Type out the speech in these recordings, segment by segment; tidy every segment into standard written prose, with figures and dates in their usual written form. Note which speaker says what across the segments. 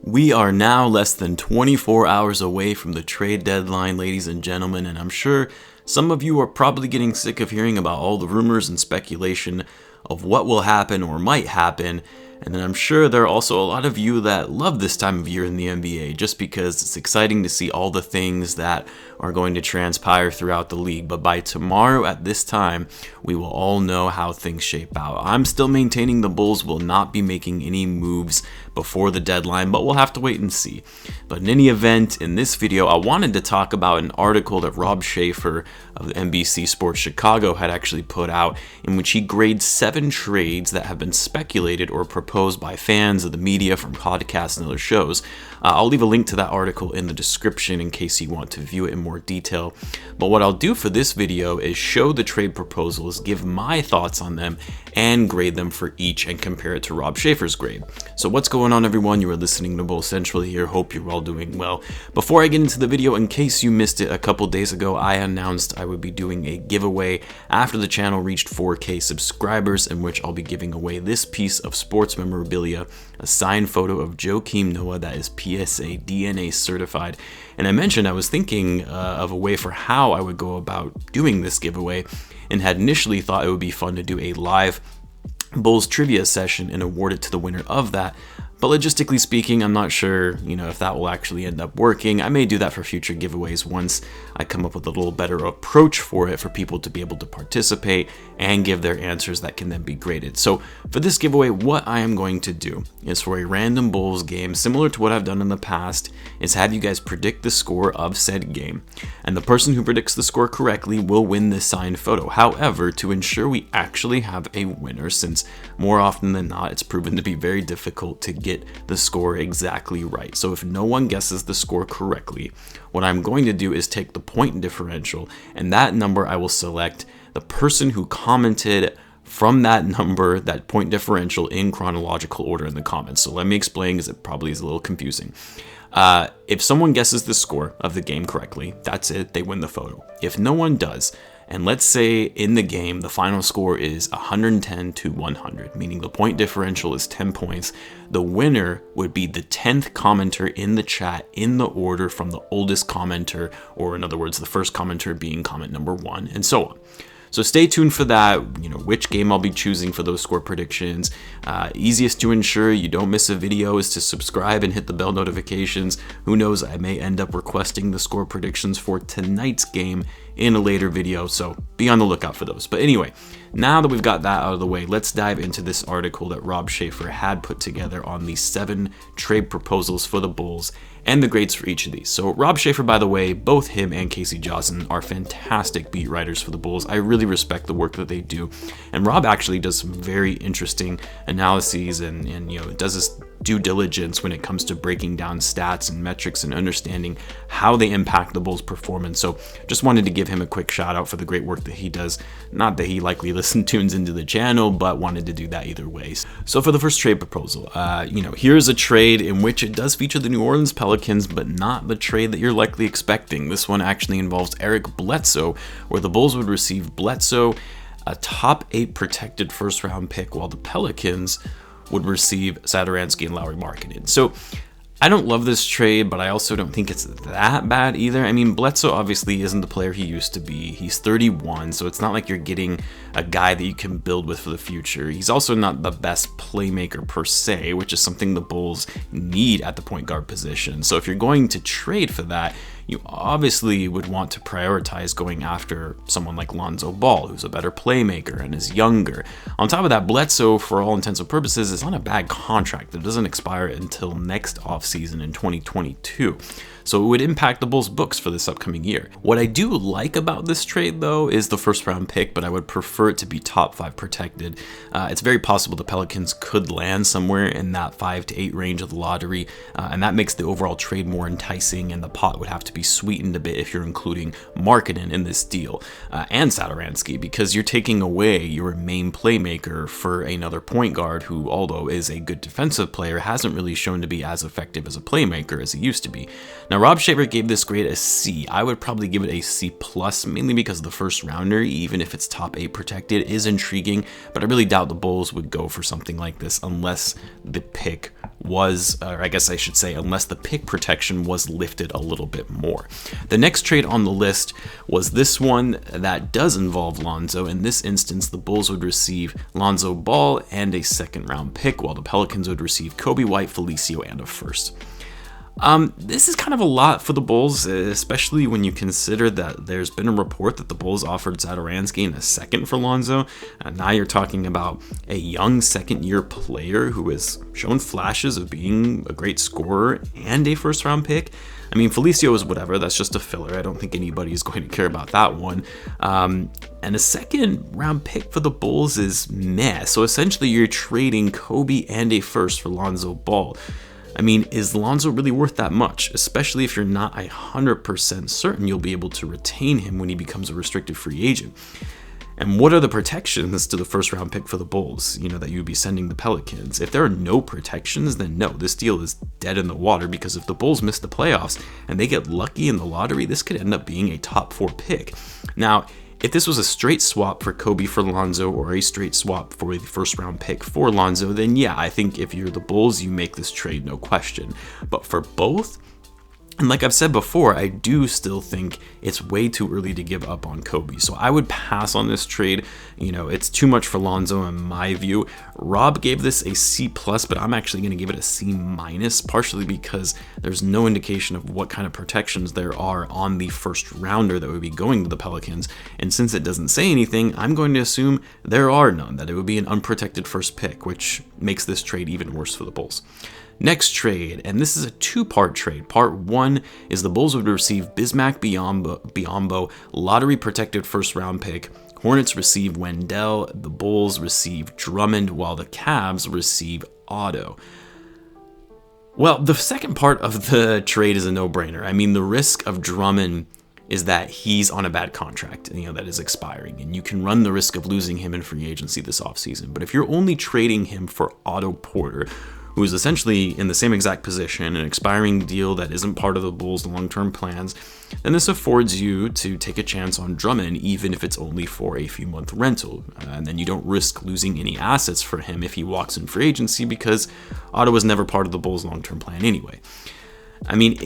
Speaker 1: We are now less than 24 hours away from the trade deadline, ladies and gentlemen, and I'm sure some of you are probably getting sick of hearing about all the rumors and speculation of what will happen or might happen. And then I'm sure there are also a lot of you that love this time of year in the NBA just because it's exciting to see all the things that are going to transpire throughout the league. But by tomorrow at this time, we will all know how things shape out. I'm still maintaining the Bulls will not be making any moves before the deadline, but we'll have to wait and see. But in any event, in this video, I wanted to talk about an article that Rob Schaefer of the NBC Sports Chicago had actually put out, in which he grades 7 trades that have been speculated or proposed by fans of the media from podcasts and other shows. I'll leave a link to that article in the description in case you want to view it in more detail. But what I'll do for this video is show the trade proposals, give my thoughts on them, and grade them for each and compare it to Rob Schaefer's grade. So what's going on, everyone? You are listening to Bull Central here. Hope you're all doing well. Before I get into the video, in case you missed it, a couple days ago I announced I would be doing a giveaway after the channel reached 4K subscribers, in which I'll be giving away this piece of sports memorabilia, a signed photo of Joakim Noah that is PSA DNA certified. And I mentioned I was thinking of a way for how I would go about doing this giveaway, and had initially thought it would be fun to do a live Bulls trivia session and award it to the winner of that. But logistically speaking, I'm not sure, if that will actually end up working. I may do that for future giveaways once I come up with a little better approach for it for people to be able to participate and give their answers that can then be graded. So for this giveaway, what I am going to do is, for a random Bulls game, similar to what I've done in the past, is have you guys predict the score of said game. And the person who predicts the score correctly will win this signed photo. However, to ensure we actually have a winner, since more often than not, it's proven to be very difficult to get the score exactly right. So if no one guesses the score correctly, what I'm going to do is take the point differential, and that number I will select the person who commented from that number, that point differential, in chronological order in the comments. So let me explain, because it probably is a little confusing. If someone guesses the score of the game correctly, that's it, they win the photo. If no one does, and let's say in the game the final score is 110 to 100, meaning the point differential is 10 points, the winner would be the 10th commenter in the chat in the order from the oldest commenter, or in other words, the first commenter being comment number 1, and so on. So stay tuned for that, which game I'll be choosing for those score predictions. Easiest to ensure you don't miss a video is to subscribe and hit the bell notifications. Who knows, I may end up requesting the score predictions for tonight's game in a later video, so be on the lookout for those. But anyway, now that we've got that out of the way, let's dive into this article that Rob Schaefer had put together on the 7 trade proposals for the Bulls and the grades for each of these. So Rob Schaefer, by the way, both him and Casey Johnson are fantastic beat writers for the Bulls. I really respect the work that they do, and Rob actually does some very interesting analyses and does his due diligence when it comes to breaking down stats and metrics and understanding how they impact the Bulls' performance. So just wanted to give him a quick shout out for the great work that he does. Not that he likely tunes into the channel, but wanted to do that either way. So for the first trade proposal, here's a trade in which it does feature the New Orleans Pelicans, but not the trade that you're likely expecting. This one actually involves Eric Bledsoe, where the Bulls would receive Bledsoe, a top 8 protected first round pick, while the Pelicans would receive Satoransky and Lauri Markkanen. So I don't love this trade, but I also don't think it's that bad either. I mean, Bledsoe obviously isn't the player he used to be. He's 31, so it's not like you're getting a guy that you can build with for the future. He's also not the best playmaker per se, which is something the Bulls need at the point guard position. So if you're going to trade for that, you obviously would want to prioritize going after someone like Lonzo Ball, who's a better playmaker and is younger. On top of that, Bledsoe, for all intents and purposes, is on a bad contract that doesn't expire until next offseason in 2022. So it would impact the Bulls' books for this upcoming year. What I do like about this trade, though, is the first round pick, but I would prefer it to be top 5 protected. It's very possible the Pelicans could land somewhere in that 5 to 8 range of the lottery, and that makes the overall trade more enticing, and the pot would have to be sweetened a bit if you're including Markkanen in this deal, and Satoransky, because you're taking away your main playmaker for another point guard who, although is a good defensive player, hasn't really shown to be as effective effective as a playmaker as he used to be. Now, Rob Schaefer gave this grade a C. I would probably give it a C+, mainly because the first rounder, even if it's top 8 protected, is intriguing, but I really doubt the Bulls would go for something like this unless the pick was, or I guess I should say, unless the pick protection was lifted a little bit more. The next trade on the list was this one that does involve Lonzo. In this instance, the Bulls would receive Lonzo Ball and a second round pick, while the Pelicans would receive Coby White, Felicio, and a first. This is kind of a lot for the Bulls, especially when you consider that there's been a report that the Bulls offered Satoransky in a second for Lonzo. Now you're talking about a young second-year player who has shown flashes of being a great scorer and a first-round pick. I mean, Felicio is whatever. That's just a filler. I don't think anybody is going to care about that one. And a second-round pick for the Bulls is meh. So essentially, you're trading Coby and a first for Lonzo Ball. I mean, is Lonzo really worth that much? Especially if you're not 100% certain you'll be able to retain him when he becomes a restricted free agent. And what are the protections to the first round pick for the Bulls, that you'd be sending the Pelicans? If there are no protections, then no, this deal is dead in the water, because if the Bulls miss the playoffs and they get lucky in the lottery, this could end up being a top 4 pick. Now, if this was a straight swap for Coby for Lonzo, or a straight swap for the first round pick for Lonzo, then yeah, I think if you're the Bulls, you make this trade, no question. But for both, and like I've said before, I do still think it's way too early to give up on Coby. So I would pass on this trade. It's too much for Lonzo in my view. Rob gave this a C+, but I'm actually going to give it a C-, partially because there's no indication of what kind of protections there are on the first rounder that would be going to the Pelicans. And since it doesn't say anything, I'm going to assume there are none, that it would be an unprotected first pick, which makes this trade even worse for the Bulls. Next trade, and this is a 2-part trade. Part 1 is the Bulls would receive Bismack Biyombo, lottery protected first round pick. Hornets receive Wendell, the Bulls receive Drummond, while the Cavs receive Otto. Well, the second part of the trade is a no-brainer. I mean, the risk of Drummond is that he's on a bad contract, that is expiring, and you can run the risk of losing him in free agency this offseason. But if you're only trading him for Otto Porter, who is essentially in the same exact position, an expiring deal that isn't part of the Bulls' long-term plans, then this affords you to take a chance on Drummond, even if it's only for a few-month rental. And then you don't risk losing any assets for him if he walks in free agency, because Otto was never part of the Bulls' long-term plan anyway. I mean,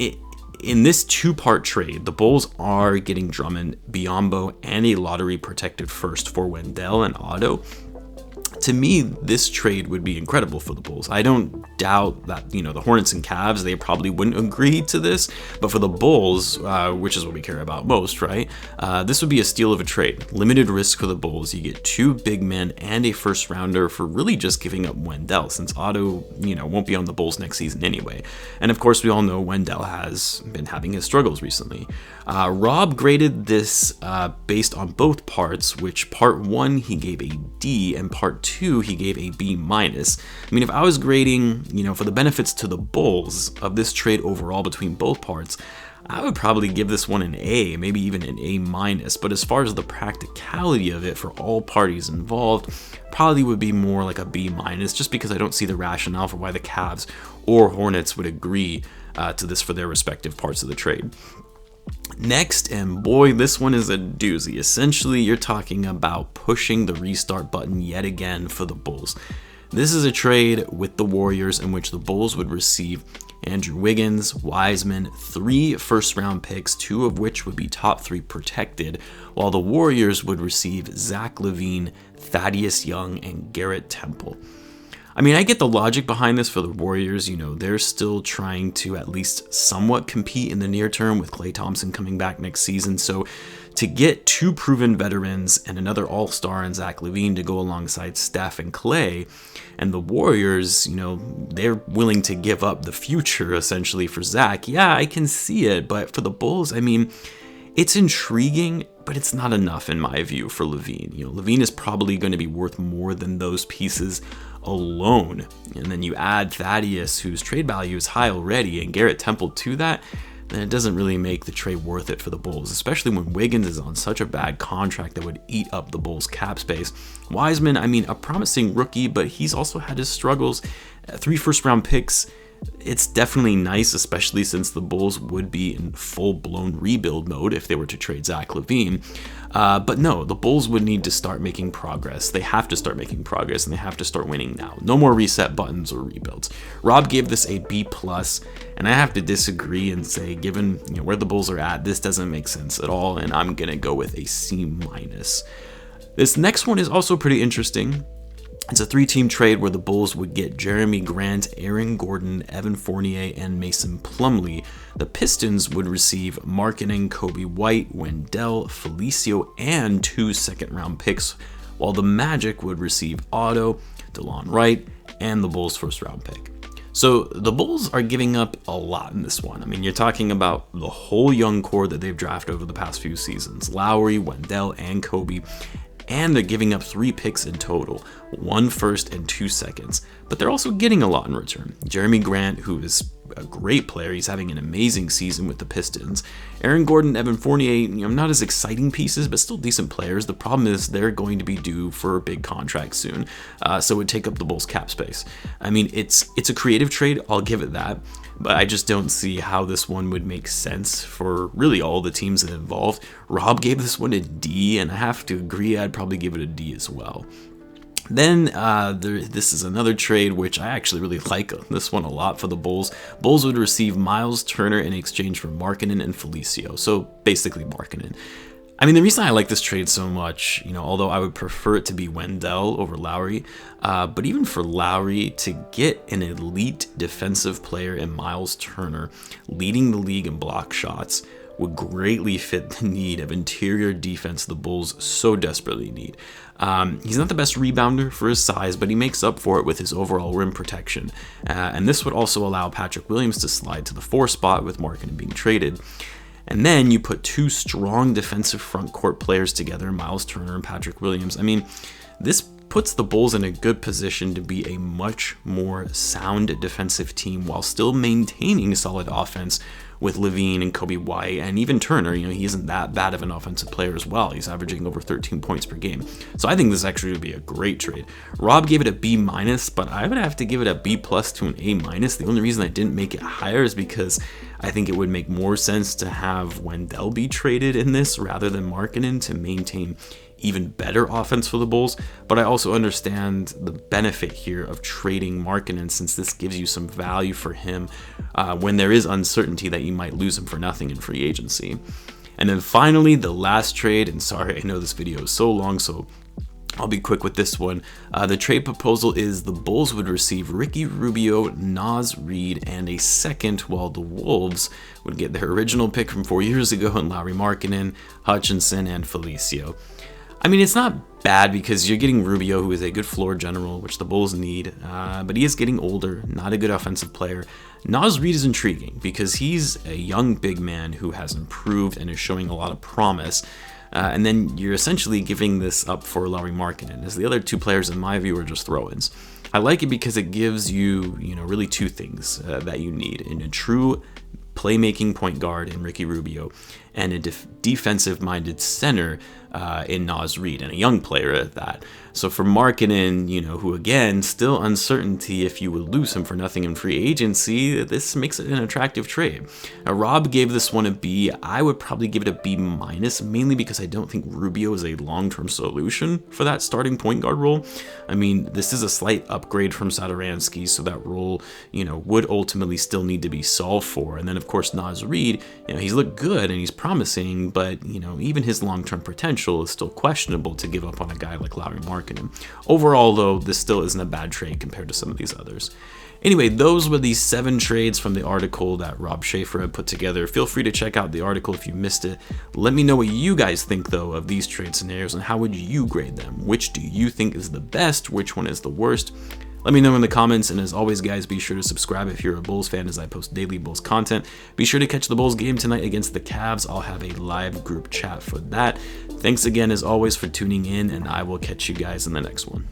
Speaker 1: in this 2-part trade, the Bulls are getting Drummond, Biyombo, and a lottery-protected first for Wendell and Otto. To me, this trade would be incredible for the Bulls. I don't doubt that, the Hornets and Cavs, they probably wouldn't agree to this, but for the Bulls, which is what we care about most, right? This would be a steal of a trade. Limited risk for the Bulls. You get 2 big men and a first rounder for really just giving up Wendell, since Otto, won't be on the Bulls next season anyway. And of course, we all know Wendell has been having his struggles recently. Rob graded this based on both parts, which part 1 he gave a D, and part 2 he gave a B-. I mean, if I was grading, for the benefits to the Bulls of this trade overall between both parts, I would probably give this one an A, maybe even an A-. But as far as the practicality of it for all parties involved, probably would be more like a B-, just because I don't see the rationale for why the Cavs or Hornets would agree to this for their respective parts of the trade. Next, and boy, this one is a doozy. Essentially, you're talking about pushing the restart button yet again for the Bulls. This is a trade with the Warriors in which the Bulls would receive Andrew Wiggins, Wiseman, 3 first-round picks, 2 of which would be top 3 protected, while the Warriors would receive Zach Lavine, Thaddeus Young, and Garrett Temple. I mean, I get the logic behind this for the Warriors. They're still trying to at least somewhat compete in the near term with Klay Thompson coming back next season. So to get 2 proven veterans and another all-star in Zach Lavine to go alongside Steph and Klay, and the Warriors, they're willing to give up the future essentially for Zach. Yeah, I can see it. But for the Bulls, I mean, it's intriguing, but it's not enough in my view for Lavine. Lavine is probably going to be worth more than those pieces alone. And then you add Thaddeus, whose trade value is high already, and Garrett Temple to that, then it doesn't really make the trade worth it for the Bulls, especially when Wiggins is on such a bad contract that would eat up the Bulls' cap space. Wiseman, I mean, a promising rookie, but he's also had his struggles. 3 first-round picks, It's definitely nice, especially since the Bulls would be in full-blown rebuild mode if they were to trade Zach Lavine. But no, the Bulls would need to start making progress. They have to start making progress, and they have to start winning now. No more reset buttons or rebuilds. Rob gave this a B+, and I have to disagree and say, given where the Bulls are at, this doesn't make sense at all, and I'm gonna go with a C-. This next one is also pretty interesting. It's a 3-team trade where the Bulls would get Jeremy Grant, Aaron Gordon, Evan Fournier, and Mason Plumlee. The Pistons would receive Markkanen, Coby White, Wendell, Felicio, and 2 second-round picks, while the Magic would receive Otto, DeLon Wright, and the Bulls' first-round pick. So the Bulls are giving up a lot in this one. I mean, you're talking about the whole young core that they've drafted over the past few seasons: Lauri, Wendell, and Coby. And they're giving up 3 picks in total, 1 first and 2 seconds. But they're also getting a lot in return. Jeremy Grant, who is a great player, he's having an amazing season with the Pistons. Aaron Gordon, Evan Fournier, not as exciting pieces, but still decent players. The problem is they're going to be due for a big contract soon, so it would take up the Bulls' cap space. I mean, it's a creative trade, I'll give it that. But I just don't see how this one would make sense for really all the teams that involved. Rob gave this one a D, and I have to agree, I'd probably give it a D as well. Then this is another trade which I actually really like this one a lot for the Bulls. Bulls would receive Miles Turner in exchange for Markkanen and Felicio. So basically Markkanen. I mean, the reason I like this trade so much, although I would prefer it to be Wendell over Lauri, but even for Lauri to get an elite defensive player in Miles Turner leading the league in block shots would greatly fit the need of interior defense the Bulls so desperately need. He's not the best rebounder for his size, but he makes up for it with his overall rim protection. And this would also allow Patrick Williams to slide to the 4 spot with Markkanen being traded. And then you put 2 strong defensive front court players together, Miles Turner and Patrick Williams. I mean, this puts the Bulls in a good position to be a much more sound defensive team while still maintaining solid offense with Lavine and Coby White and even Turner. He isn't that bad of an offensive player as well. He's averaging over 13 points per game. So I think this actually would be a great trade. Rob gave it a B-, but I would have to give it a B+ to an A-. The only reason I didn't make it higher is because I think it would make more sense to have Wendell be traded in this rather than Markkanen to maintain even better offense for the Bulls, but I also understand the benefit here of trading Markkanen, since this gives you some value for him when there is uncertainty that you might lose him for nothing in free agency. And then finally, the last trade, and sorry, I know this video is so long, so I'll be quick with this one. The trade proposal is the Bulls would receive Ricky Rubio, Naz Reid, and a second, while the Wolves would get their original pick from 4 years ago in Lauri Markkanen, Hutchinson, and Felicio. I mean, it's not bad because you're getting Rubio, who is a good floor general, which the Bulls need, but he is getting older, not a good offensive player. Naz Reid is intriguing because he's a young big man who has improved and is showing a lot of promise. And then you're essentially giving this up for Lauri Markkanen, as the other 2 players, in my view, are just throw-ins. I like it because it gives you, really 2 things that you need in a true playmaking point guard in Ricky Rubio, and a defensive-minded center in Naz Reid, and a young player at that. So for Markkanen, who again, still uncertainty if you would lose him for nothing in free agency, this makes it an attractive trade. Now, Rob gave this one a B. I would probably give it a B-, mainly because I don't think Rubio is a long-term solution for that starting point guard role. I mean, this is a slight upgrade from Satoransky, so that role, would ultimately still need to be solved for. And then, of course, Naz Reid, he's looked good and he's promising, but, even his long-term potential is still questionable to give up on a guy like Lauri Markkanen. Overall, though, this still isn't a bad trade compared to some of these others. Anyway, those were the 7 trades from the article that Rob Schaefer had put together. Feel free to check out the article if you missed it. Let me know what you guys think, though, of these trade scenarios and how would you grade them? Which do you think is the best? Which one is the worst? Let me know in the comments, and as always, guys, be sure to subscribe if you're a Bulls fan, as I post daily Bulls content. Be sure to catch the Bulls game tonight against the Cavs. I'll have a live group chat for that. Thanks again, as always, for tuning in, and I will catch you guys in the next one.